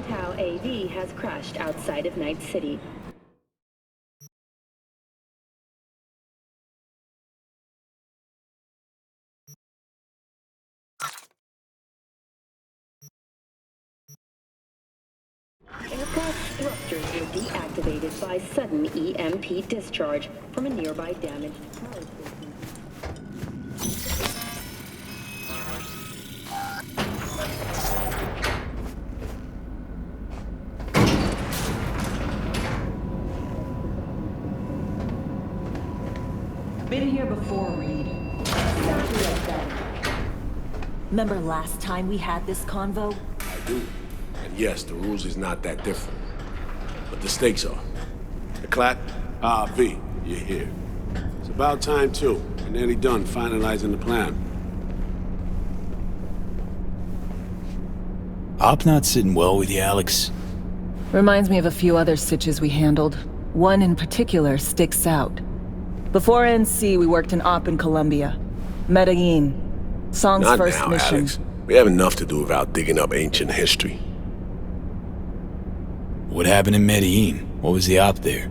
Tao AV has crashed outside of Night City. Aircraft thrusters were deactivated by sudden EMP discharge from a nearby damaged power station. Been here before, Reed. Remember last time we had this convo? I do. And yes, the rules is not that different. But the stakes are. The clap? V, you're here. It's about time, too. We're nearly done finalizing the plan. Op not sitting well with you, Alex. Reminds me of a few other stitches we handled. One in particular sticks out. Before NC, we worked in Op in Colombia. Medellin. Song's Not first now, mission. Alex. We have enough to do without digging up ancient history. What happened in Medellin? What was the op there?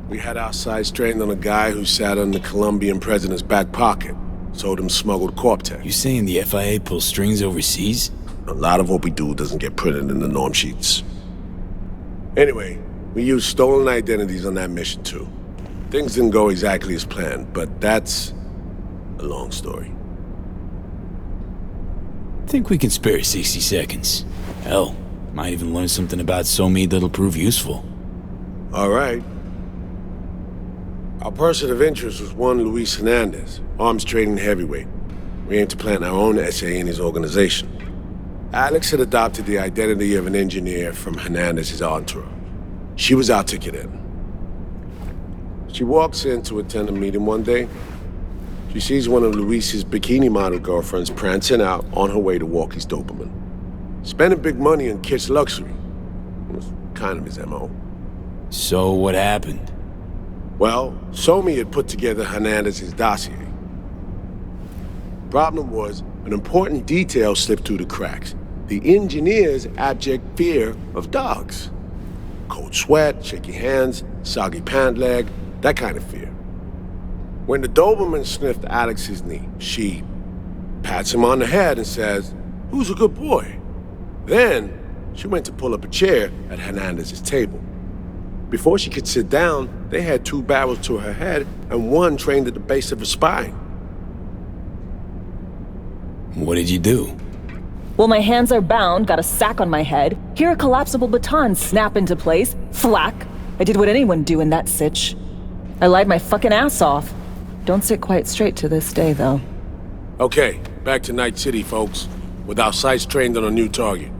We had our sights trained on a guy who sat on the Colombian president's back pocket. Sold him smuggled Corp-Tech. You saying the FIA pulls strings overseas? A lot of what we do doesn't get printed in the norm sheets. Anyway, we used stolen identities on that mission too. Things didn't go exactly as planned, but that's a long story. Think we can spare 60 seconds. Hell, might even learn something about Somi that'll prove useful. All right. Our person of interest was one Luis Hernandez, arms trading heavyweight. We aimed to plant our own SA in his organization. Alex had adopted the identity of an engineer from Hernandez's entourage. She was our ticket in. She walks in to attend a meeting one day. She sees one of Luis's bikini model girlfriends prancing out on her way to walk his Doberman. Spending big money on kitsch luxury. It was kind of his MO. So what happened? Well, Somi had put together Hernandez's dossier. Problem was, an important detail slipped through the cracks. The engineer's abject fear of dogs. Cold sweat, shaky hands, soggy pant leg, that kind of fear. When the Doberman sniffed Alex's knee, she pats him on the head and says, "Who's a good boy?" Then, she went to pull up a chair at Hernandez's table. Before she could sit down, they had two barrels to her head and one trained at the base of her spine. What did you do? Well, my hands are bound, got a sack on my head. Here a collapsible baton snap into place. Flack. I did what anyone do in that sitch. I lied my fucking ass off. Don't sit quite straight to this day, though. Okay, back to Night City, folks. With our sights trained on a new target.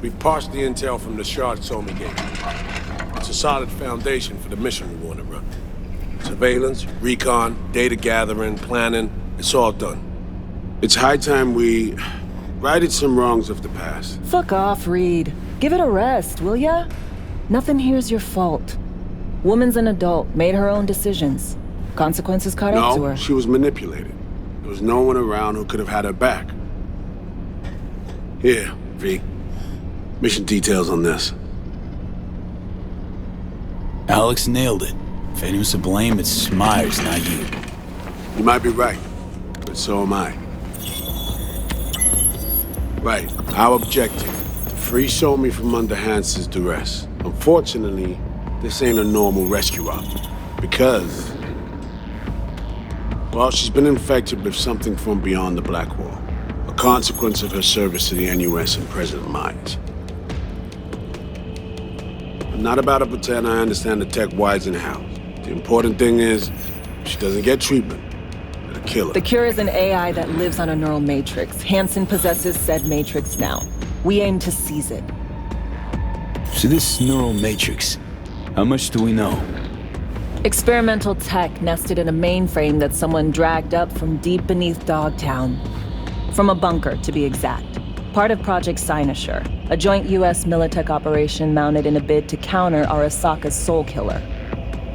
We've parsed the intel from the shard Somi gave. It's a solid foundation for the mission we want to run. Surveillance, recon, data gathering, planning, it's all done. It's high time we righted some wrongs of the past. Fuck off, Reed. Give it a rest, will ya? Nothing here's your fault. Woman's an adult, made her own decisions. Consequences caught up to No, her. she was manipulated. There was no one around who could have had her back. Here, V. Mission details on this. Alex nailed it. If anyone's to blame, it's Myers, not you. You might be right, but so am I. Right, our objective, to free Somi from under Hansen's duress. Unfortunately, this ain't a normal rescue op, because, well, she's been infected with something from beyond the Black Wall, a consequence of her service to the NUS and President Myers. I'm not about to pretend I understand the tech whys and hows. The important thing is, She doesn't get treatment. It'll kill her. The cure is an AI that lives on a neural matrix. Hansen possesses said matrix now. We aim to seize it. So this neural matrix, how much do we know? Experimental tech nested in a mainframe that someone dragged up from deep beneath Dogtown. From a bunker, to be exact. Part of Project Cynosure, a joint US Militech operation mounted in a bid to counter Arasaka's Soul Killer.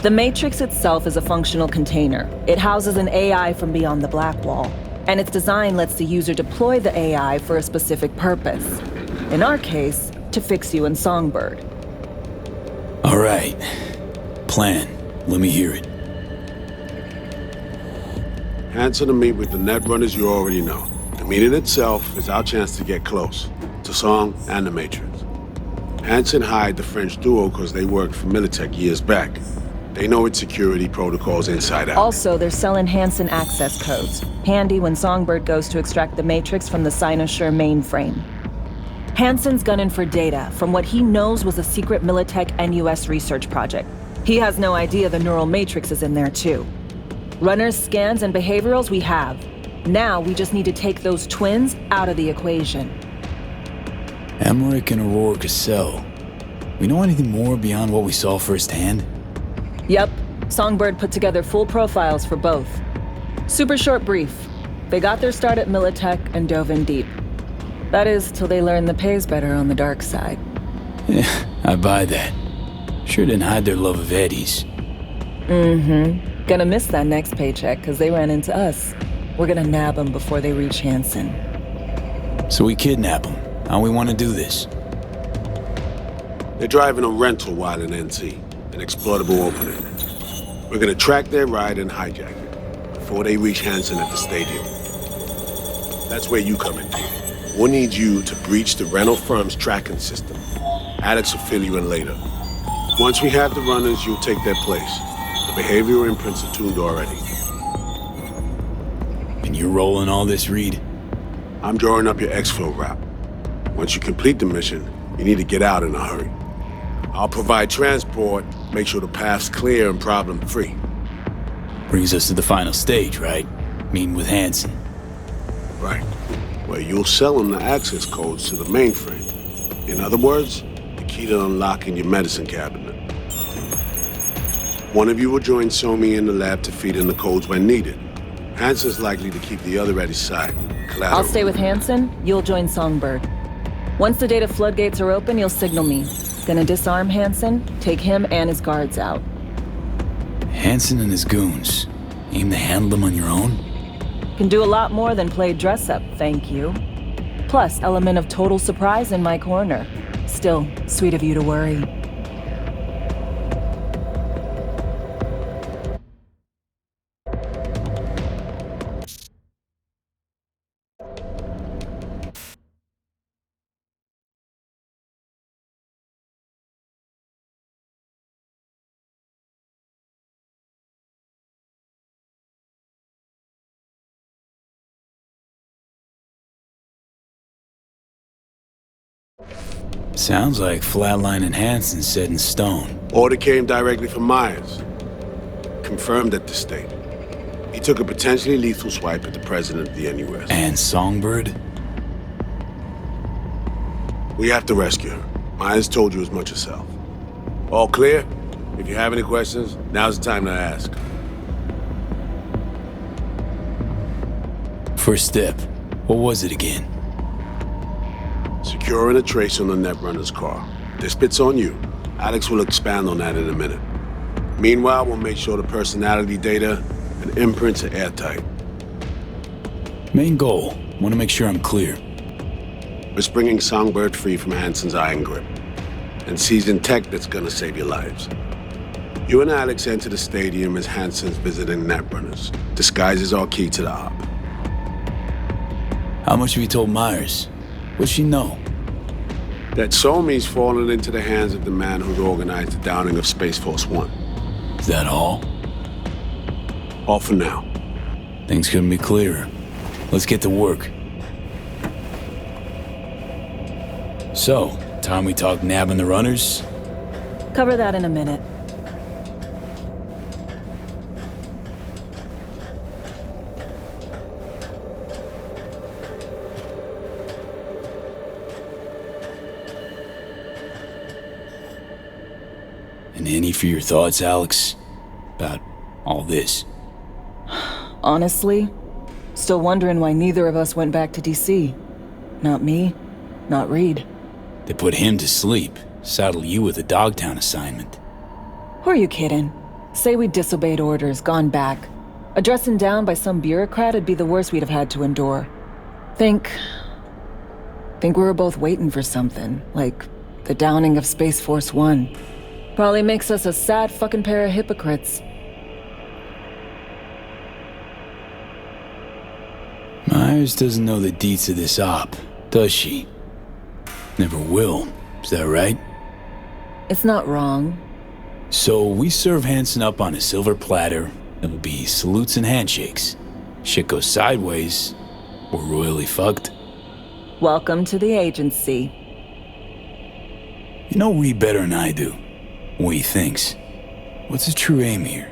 The Matrix itself is a functional container. It houses an AI from beyond the Black Wall, and its design lets the user deploy the AI for a specific purpose. In our case, to fix you and Songbird. All right. Plan. Let me hear it. Hansen to meet with the Netrunners you already know. The meeting itself is our chance to get close to Song and the Matrix. Hansen hired the French duo because they worked for Militech years back. They know its security protocols inside out. Also, they're selling Hansen access codes. Handy when Songbird goes to extract the Matrix from the Cynosure mainframe. Hansen's gunning for data from what he knows was a secret Militech and US research project. He has no idea the neural matrix is in there too. Runners, scans, and behaviorals we have. Now we just need to take those twins out of the equation. Emmerich and Aurora Cassell. We know anything more beyond what we saw firsthand? Yep. Songbird put together full profiles for both. Super short brief. They got their start at Militech and dove in deep. That is, till they learn the pay's better on the dark side. Yeah, I buy that. Sure didn't hide their love of Eddie's. Mm-hmm. Gonna miss that next paycheck, because they ran into us. We're gonna nab them before they reach Hansen. So we kidnap them. How we want to do this? They're driving a rental while in NC, an exploitable opening. We're gonna track their ride and hijack it before they reach Hansen at the stadium. That's where you come in. We'll need you to breach the rental firm's tracking system. Alex will fill you in later. Once we have the runners, you'll take their place. The behavioral imprints are tuned already. And you're rolling all this, Reed? I'm drawing up your exfil route. Once you complete the mission, you need to get out in a hurry. I'll provide transport, make sure the path's clear and problem-free. Brings us to the final stage, right? Meeting with Hansen. Right. Where you'll sell them the access codes to the mainframe. In other words, the key to unlocking your medicine cabinet. One of you will join Somi in the lab to feed in the codes when needed. Hansen's likely to keep the other at his side. Collateral. I'll stay with Hansen, you'll join Songbird. Once the data floodgates are open, you'll signal me. Gonna disarm Hansen, take him and his guards out. Hansen and his goons. Aim to handle them on your own? Can do a lot more than play dress-up, thank you. Plus, element of total surprise in my corner. Still, sweet of you to worry. Sounds like Flatline and Hansen set in stone. Order came directly from Myers. Confirmed at the state. He took a potentially lethal swipe at the president of the NUS. And Songbird? We have to rescue her. Myers told you as much herself. All clear? If you have any questions, now's the time to ask. First step. What was it again? Securing a trace on the Netrunner's car. This bit's on you. Alex will expand on that in a minute. Meanwhile, we'll make sure the personality data and imprints are airtight. Main goal. Want to make sure I'm clear. We're bringing Songbird free from Hansen's iron grip. And seizing tech that's gonna save your lives. You and Alex enter the stadium as Hansen's visiting Netrunners. Disguise is our key to the op. How much have you told Myers? What's she know? That Somi's fallen into the hands of the man who's organized the downing of Space Force One. Is that all? All for now. Things couldn't be clearer. Let's get to work. So, time we talk nabbing the runners? Cover that in a minute. And any for your thoughts, Alex? About all this? Honestly, still wondering why neither of us went back to DC. Not me, not Reed. They put him to sleep, saddle you with a Dogtown assignment. Who are you kidding? Say we disobeyed orders, gone back. A dressing down by some bureaucrat would be the worst we'd have had to endure. Think we were both waiting for something, like the downing of Space Force One. Probably makes us a sad fucking pair of hypocrites. Myers doesn't know the deets of this op, does she? Never will, is that right? It's not wrong. So we serve Hansen up on a silver platter. It'll be salutes and handshakes. Shit goes sideways, we're royally fucked. Welcome to the agency. You know Reed better than I do. What he thinks. What's his true aim here?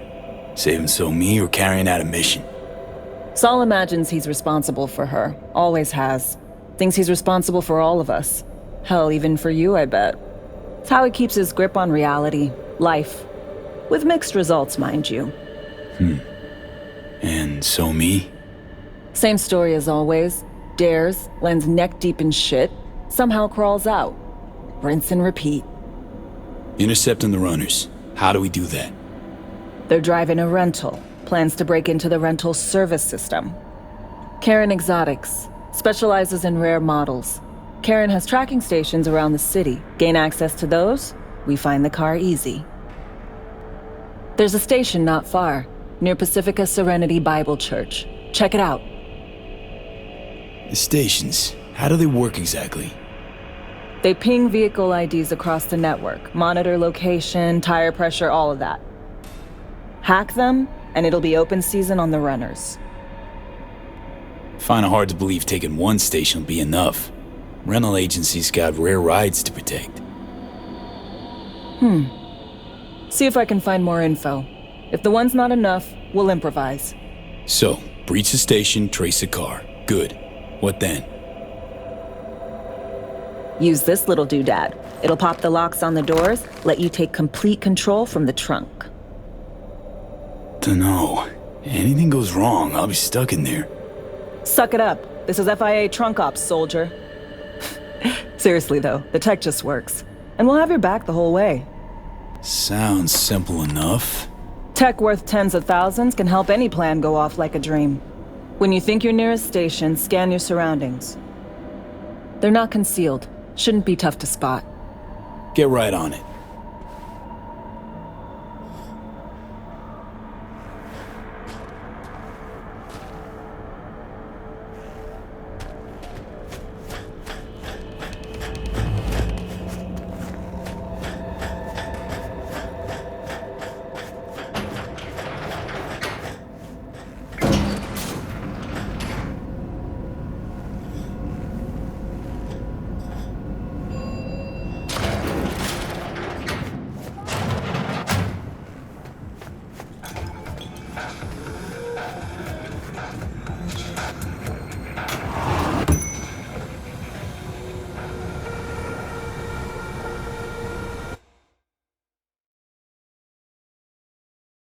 Saving so me or carrying out a mission? Saul imagines he's responsible for her. Always has. Thinks he's responsible for all of us. Hell, even for you, I bet. It's how he keeps his grip on reality, life. With mixed results, mind you. And so me? Same story as always. Dares, lands neck deep in shit, somehow crawls out. Rinse and repeat. Intercepting the runners. How do we do that? They're driving a rental. Plans to break into the rental service system. Karen Exotics. Specializes in rare models. Karen has tracking stations around the city. Gain access to those, we find the car easy. There's a station not far, near Pacifica Serenity Bible Church. Check it out. The stations. How do they work exactly? They ping vehicle IDs across the network, monitor location, tire pressure, all of that. Hack them, and it'll be open season on the runners. Find it hard to believe taking one station will be enough. Rental agencies got rare rides to protect. See if I can find more info. If the one's not enough, we'll improvise. So, breach the station, trace the car. Good. What then? Use this little doodad. It'll pop the locks on the doors, let you take complete control from the trunk. Dunno. Anything goes wrong, I'll be stuck in there. Suck it up. This is FIA trunk ops, soldier. Seriously though, the tech just works. And we'll have your back the whole way. Sounds simple enough. Tech worth tens of thousands can help any plan go off like a dream. When you think you're near a station, scan your surroundings. They're not concealed. Shouldn't be tough to spot. Get right on it.